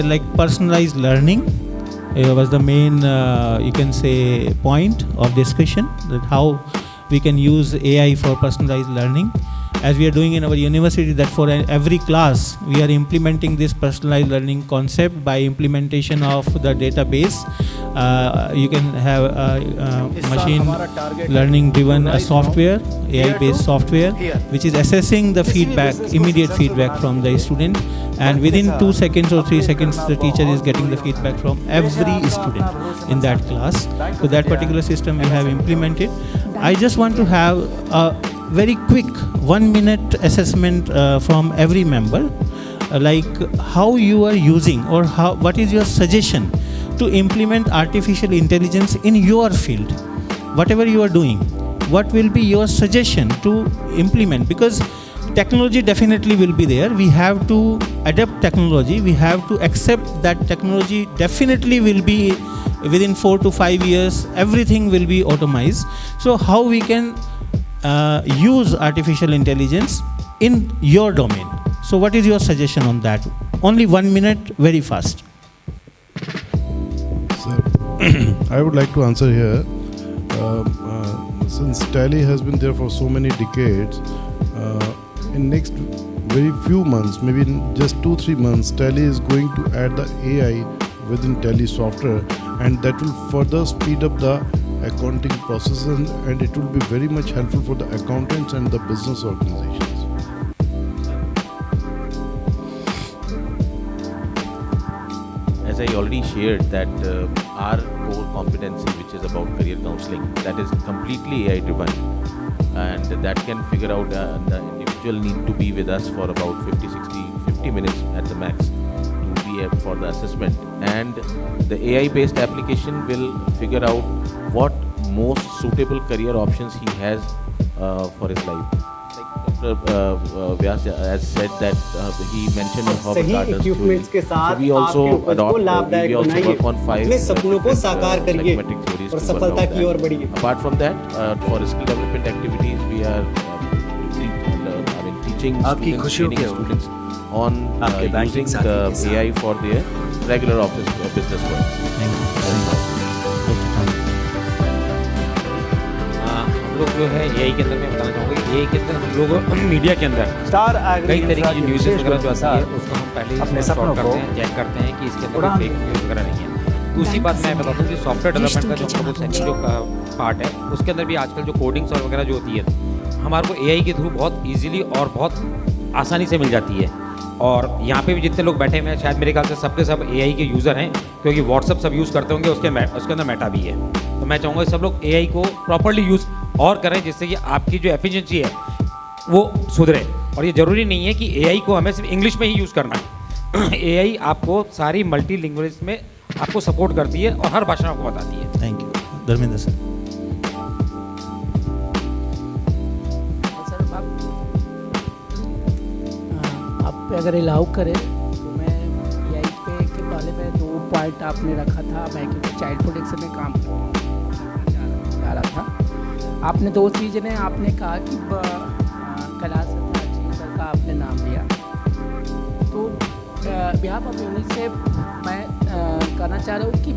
Like personalized learning was the main, you can say, point of discussion, that how we can use AI for personalized learning. As we are doing in our university, that for every class we are implementing this personalized learning concept by implementation of the database. You can have machine learning driven software, AI based software, which is assessing the feedback, immediate feedback from the student, and within 2 seconds or 3 seconds the teacher is getting the feedback from every student in that class. So that particular system we have implemented. I just want to have a very quick 1 minute assessment from every member, like how you are using, or what is your suggestion to implement artificial intelligence in your field. Whatever you are doing, what will be your suggestion to implement? Because technology definitely will be there. We have to adapt technology. We have to accept that technology definitely will be within 4 to 5 years. Everything will be automized. So how we can use artificial intelligence in your domain? So what is your suggestion on that? Only 1 minute, very fast. Sir, I would like to answer here. Since Tally has been there for so many decades, in next very few months, maybe in just 2-3 months, Tally is going to add the AI within Tally software, and that will further speed up the accounting process, and it will be very much helpful for the accountants and the business organizations. As I already shared that our core competency, which is about career counseling, that is completely AI driven, and that can figure out the individual need to be with us for about 50 minutes at the max to be for the assessment, and the AI based application will figure out what most suitable career options he has for his life. Vyas has said that he mentioned Howard Carter's theory. So we also adopt, we also work on 5 psychometric theories to work out that. Apart from that, for skill development activities, we are teaching students, training students on using the AI for their regular office business work. Thank you very much. हम लोग जो है AI के अंदर, मैं बताना चाहूँगा AI के अंदर हम लोग मीडिया के अंदर कई तरीके की न्यूज़ वगैरह जो आती है उसको हम पहले ही सॉर्ट करते हैं, चेक करते हैं कि इसके अंदर कोई फेक न्यूज़ वगैरह नहीं है। दूसरी बात मैं बताता हूँ कि सॉफ्टवेयर डेवलपमेंट का जो सेकंड जो पार्ट है उसके अंदर भी आजकल जो कोडिंग्स और वगैरह जो होती है हमारे को एआई के थ्रू बहुत ईजिली और बहुत आसानी से मिल जाती है। और यहाँ पे भी जितने लोग बैठे हुए हैं शायद मेरे ख्याल से सबके सब एआई के यूज़र हैं, क्योंकि व्हाट्सअप सब यूज़ करते होंगे, उसके अंदर मेटा भी है। तो मैं चाहूँगा सब लोग एआई को प्रॉपर्ली यूज़ और करें, जिससे कि आपकी जो एफिशिएंसी है वो सुधरे। और ये ज़रूरी नहीं है कि एआई को हमें सिर्फ इंग्लिश में ही यूज़ करना है। एआई आपको सारी मल्टी लैंग्वेज में आपको सपोर्ट करती है और हर भाषा में आपको बताती है। Thank you. धर्मेंद्र सर। आप अगर अलाउ करें तो मैं एआई पे के बारे में 2 पॉइंट आपने रखा था। मैं क्योंकि चाइल्ड प्रोटेक्शन में काम जा रहा था, आपने 2 चीज़ें ने आपने कहा कि कैलाश सर का आपने नाम लिया, तो बिहाफ ऑफ यूनिसेफ मैं कहना चाह रहा हूँ कि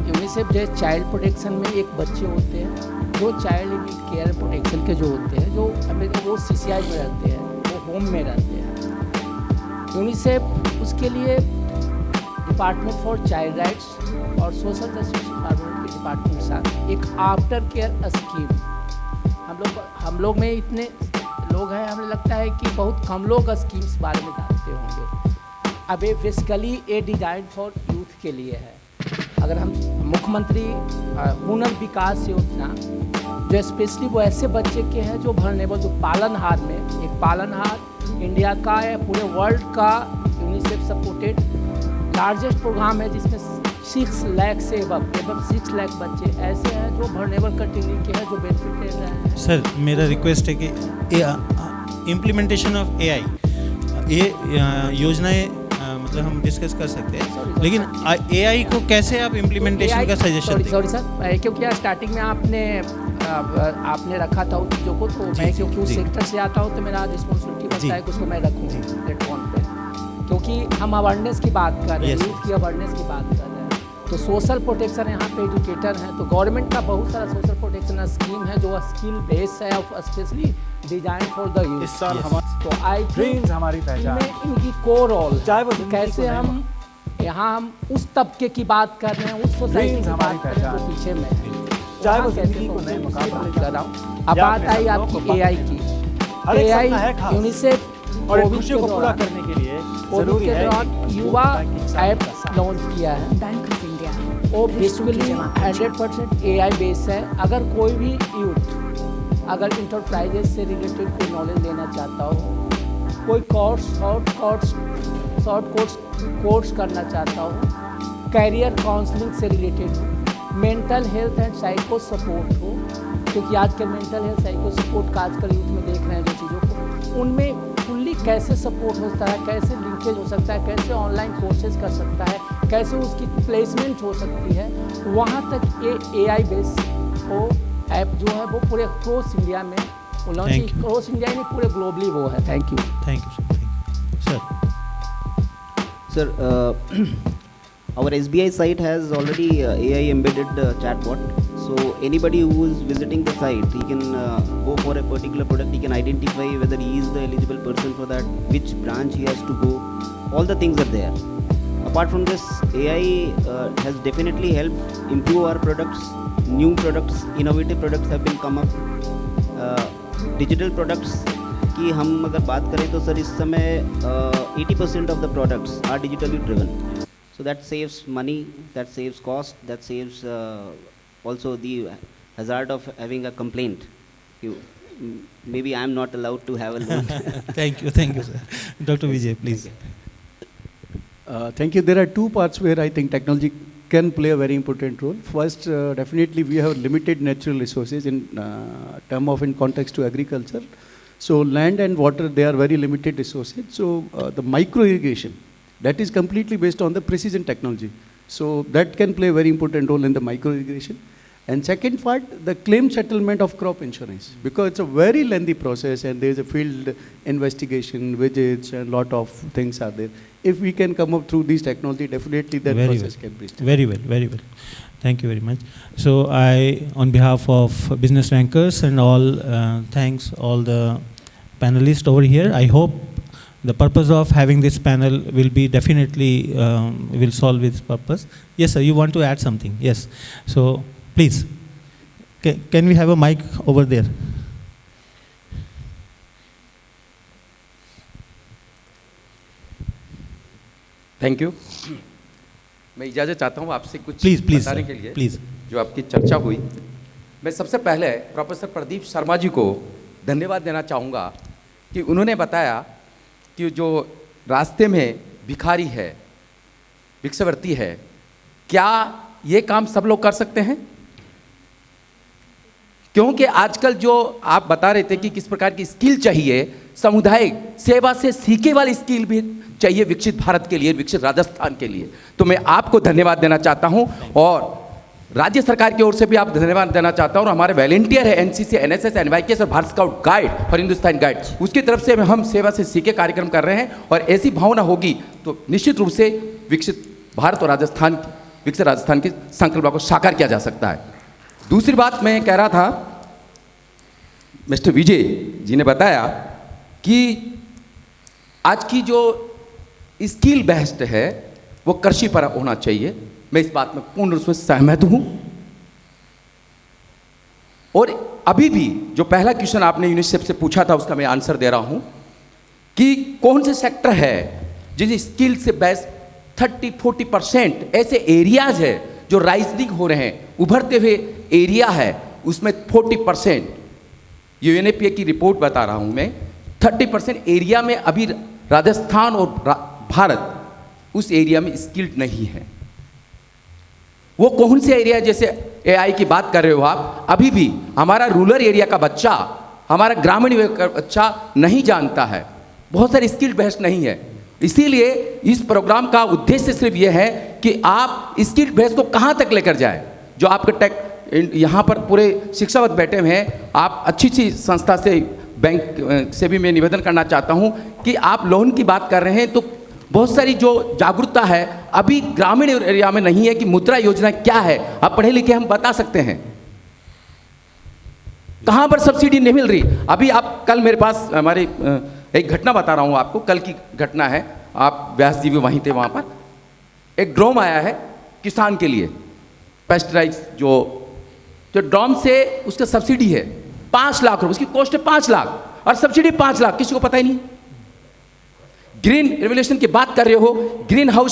यूनिसेफ जो चाइल्ड प्रोटेक्शन में एक बच्चे होते हैं जो चाइल्ड इन केयर प्रोटेक्शन के जो होते हैं, जो वो सीसीआई में रहते हैं, वो होम में रहते हैं। यूनिसेफ उसके लिए डिपार्टमेंट फॉर चाइल्ड राइट्स और सोशल जस्टिस डिपार्टमेंट के डिपार्टमेंट के साथ एक आफ्टर केयर स्कीम, हम लोग में इतने लोग हैं, हमें लगता है कि बहुत कम लोग स्कीम्स बारे में जानते होंगे। अब ये बेसिकली ये डिज़ाइन फॉर यूथ के लिए है। अगर हम मुख्यमंत्री हुनर विकास योजना जो स्पेशली वो ऐसे बच्चे के हैं जो वल्नरेबल, जो पालनहार में, एक पालनहार इंडिया का या पूरे वर्ल्ड का यूनिसेफ सपोर्टेड लार्जेस्ट प्रोग्राम है, जिसमें 6 लाख से एबव 6 लाख बच्चे ऐसे हैं जो वल्नरेबल कैटेगरी के हैं, जो बेनिफिट ले रहे हैं। सर मेरा रिक्वेस्ट है कि इम्प्लीमेंटेशन ऑफ एआई, ये योजनाएं मतलब हम डिस्कस कर सकते हैं, लेकिन एआई को कैसे आप इम्प्लीमेंटेशन का सजेशन दें? सॉरी सर, क्योंकि स्टार्टिंग में आपने रखा था उस चीज़ों को, तो मैं क्योंकि उस सेक्टर से आता हूँ तो मेरा रिस्पॉन्सिबिलिटी बनता है कि उसको मैं रखूँ प्लेटफॉर्म पे। क्योंकि हम अवेयरनेस की बात कर रहे हैं, Yes. यूथ की अवेयरनेस की बात कर रहे हैं, तो सोशल प्रोटेक्शन यहाँ पे एजुकेटर हैं, तो गवर्नमेंट का बहुत सारा सोशल प्रोटेक्शन स्कीम है जो स्किल बेस्ड है और specially design for the youth. इस साल हमारे तो आई ड्रीम्स हमारी पहचान, इनमें इनकी को रोल चाहे वो जिंदगी कैसे को हम यहाँ हम उस तबके की बात कर रहे हैं, उस सोसाइटी Dreams की हमारी बात कर रहे हैं जो पहचान। पीछे में है, चाहे वो वहाँ कैसे जिंदगी को पहुंचे, नए उसकी मुकाम पर बात ले कर रहा हूँ। अब या बात अपने आई सपनों आपकी को AI की। हर एक AI सपना है खास। यूनिसेफ और इस कोविड खुशियों के को पूरा दौरान करने के लिए कोविड जरूरी के है दौरान कि युवा बैंकिंग सेक्टर ऐप का साथ। लॉन्च किया है। बैंक ऑफ इंडिया वो बेसिकली 100% AI बेस्ड है। अगर कोई भी यूथ अगर इंटरप्राइजेस से रिलेटेड कोई नॉलेज लेना चाहता हो, कोई कोर्स करना चाहता हो, कैरियर काउंसलिंग से रिलेटेड हो, mental health and psycho support हो, क्योंकि आजकल मेंटल हेल्थ साइको सपोर्ट का आजकल यूथ में देख रहे हैं जो चीज़ों को, उनमें फुल्ली कैसे सपोर्ट होता है, कैसे लिंकेज हो सकता है, कैसे ऑनलाइन कोर्सेज कर सकता है, कैसे उसकी प्लेसमेंट हो सकती है, वहाँ तक ये AI बेस वो ऐप जो है वो पूरे क्रॉस इंडिया में Thank you. क्रॉस इंडिया में पूरे ग्लोबली वो है। Thank you. Thank you, sir. Thank you. Sir. Sir, our SBI site has already AI embedded chatbot. So anybody who is visiting the site, he can go for a particular product. He can identify whether he is the eligible person for that, which branch he has to go. All the things are there. Apart from this, AI has definitely helped improve our products. New products, innovative products have been come up. Digital products की हम अगर बात करें तो sir इस समय 80% of the products are digitally driven. So that saves money, that saves cost, that saves also the hazard of having a complaint. Maybe I am not allowed to have a loan. Thank you, sir. Dr. Vijay, please. Thank you. There are two parts where I think technology can play a very important role. First, definitely we have limited natural resources in context to agriculture. So land and water, they are very limited resources. So the micro irrigation, that is completely based on the precision technology. So that can play a very important role in the micro irrigation. And second part, the claim settlement of crop insurance, because it's a very lengthy process and there is a field investigation, visits, and lot of things are there. If we can come up through these technology, definitely that Very process well. can be. Very well, very well. Thank you very much. So I, on behalf of Business Rankers and all, thanks all the panelists over here. I hope the purpose of having this panel will be definitely, will solve its purpose. Yes, sir, you want to add something? Yes. So please, can we have a mic over there? Thank you. मैं इजाज़त चाहता हूँ आपसे कुछ please बताने के लिए please. जो आपकी चर्चा हुई। मैं सबसे पहले प्रोफेसर प्रदीप शर्मा जी को धन्यवाद देना चाहूँगा कि उन्होंने बताया कि जो रास्ते में भिखारी है, भिक्षावृत्ति है, क्या ये काम सब लोग कर सकते हैं? क्योंकि आजकल जो आप बता रहे थे कि किस प्रकार की स्किल चाहिए, सामुदायिक सेवा से सीखे वाली स्किल भी चाहिए विकसित भारत के लिए, विकसित राजस्थान के लिए। तो मैं आपको धन्यवाद देना चाहता हूं और राज्य सरकार की ओर से भी आप धन्यवाद देना चाहता हूं। और हमारे वॉलंटियर है एनसीसी, एनएसएस, एनवाईकेएस और Bharat scout guide for Hindustan guide, उसकी तरफ से हम सेवा से सीखे कार्यक्रम कर रहे हैं। और ऐसी भावना होगी तो निश्चित रूप से विकसित भारत और राजस्थान, विकसित राजस्थान के संकल्प को साकार किया जा सकता है। दूसरी बात मैं कह रहा था, मिस्टर विजय जी ने बताया कि आज की जो स्किल बेस्ड है वो कृषि पर होना चाहिए। मैं इस बात में पूर्ण रूप से सहमत हूं। और अभी भी जो पहला क्वेश्चन आपने यूनिसेफ से पूछा था उसका मैं आंसर दे रहा हूं कि कौन से सेक्टर है जिस स्किल से बेस्ड 30-40% ऐसे एरियाज है जो राइजिंग हो रहे हैं, उभरते हुए एरिया है, उसमें 40%, यूएनएपीए की रिपोर्ट बता रहा हूं मैं, 30% एरिया में अभी राजस्थान और भारत उस एरिया में स्किल्ड नहीं है। वो कौन से एरिया, जैसे एआई की बात कर रहे हो आप, अभी भी हमारा रूरल एरिया का बच्चा, हमारा ग्रामीण एरिया का बच्चा नहीं जानता है, बहुत सारे स्किल्ड बेस्ड नहीं है। इसीलिए इस प्रोग्राम का उद्देश्य सिर्फ ये है कि आप स्किल्ड बेस्ड को कहाँ तक लेकर जाए। जो आपके टेक यहाँ पर पूरे शिक्षावत बैठे हुए हैं, आप अच्छी सी संस्था से, बैंक से भी मैं निवेदन करना चाहता हूँ कि आप लोन की बात कर रहे हैं तो बहुत सारी जो जागरूकता है अभी ग्रामीण एरिया में नहीं है कि मुद्रा योजना क्या है। आप पढ़े लिखे हम बता सकते हैं कहां पर सब्सिडी नहीं मिल रही। अभी आप कल मेरे पास हमारी एक घटना बता रहा हूं आपको, कल की घटना है, आप व्यास जी भी वहीं थे, वहां पर एक ड्रोन आया है किसान के लिए, पेस्टिसाइड्स जो ड्रोन से उसका सब्सिडी है 5 लाख रुपए, उसकी कॉस्ट है 5 लाख और सब्सिडी 5 लाख, किसी को पता ही नहीं। ग्रीन रेवोल्यूशन की बात कर रहे हो, ग्रीन हाउस